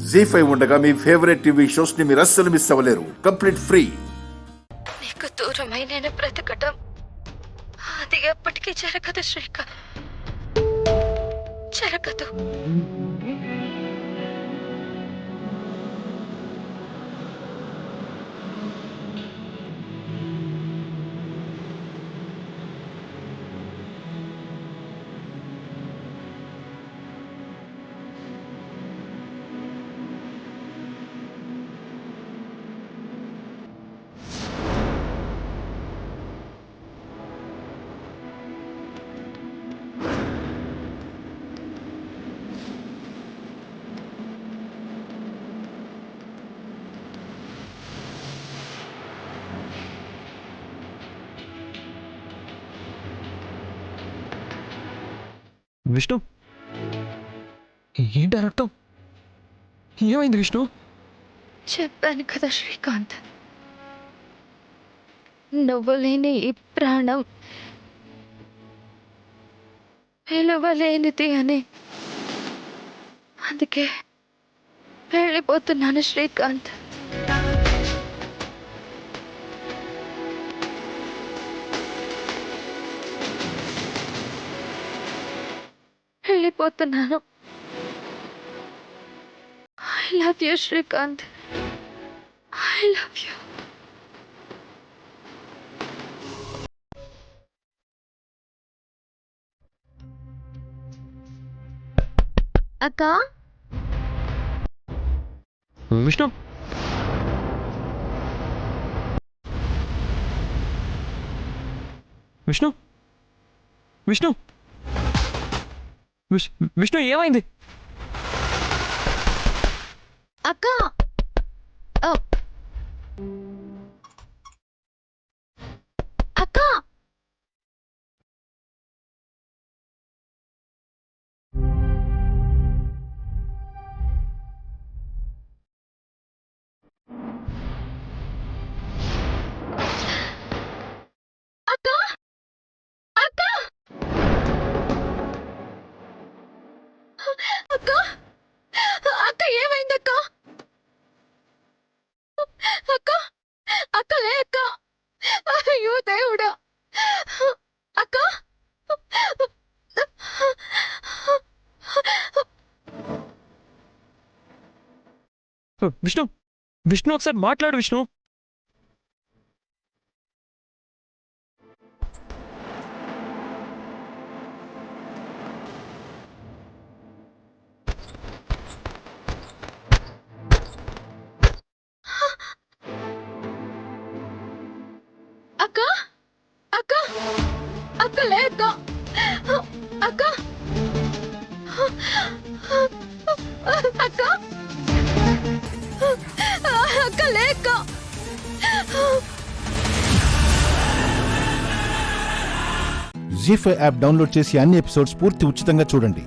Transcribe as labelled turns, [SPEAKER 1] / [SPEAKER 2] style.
[SPEAKER 1] జీ5 ఉండగా మీ favourite TV shows ని మీరు అస్సలు మిస్ అవ్వలేరు. Complete free.
[SPEAKER 2] నీకు దూరమై నేను బ్రతకటం అది ఎప్పటికీ జరగదు శ్రీకాంత్, జరగదు.
[SPEAKER 3] విష్ణు, ఏంటి అరగటం? ఏమైంది విష్ణు?
[SPEAKER 2] చెప్పాను కదా శ్రీకాంత్, నువ్వు లేని ఈ ప్రాణం విలువలేనిది అని. అందుకే వెళ్ళిపోతున్నాను శ్రీకాంత్. వెళ్ళిపోతున్నాను. I love you Srikanth, I love you. అక్క,
[SPEAKER 3] విష్ణు, విష్ణు, విష్ణు, విష్ణు ఏమైంది?
[SPEAKER 2] అక్క, ఓ అక్క, అక్క, అక్క, అక్క, అక్క ఏమైందక్క? అక్క, అక్క లే అక్క. అయ్యో దేవుడా. అక్క,
[SPEAKER 3] విష్ణు, విష్ణు ఒకసారి మాట్లాడు విష్ణు.
[SPEAKER 2] అక్క, అక్క, అక్క లే అక్క. అక్క, అక్క, అక్క లే అక్క.
[SPEAKER 4] జీ5 యాప్ డౌన్లోడ్ చేసి అన్ని ఎపిసోడ్స్ పూర్తి ఉచితంగా చూడండి.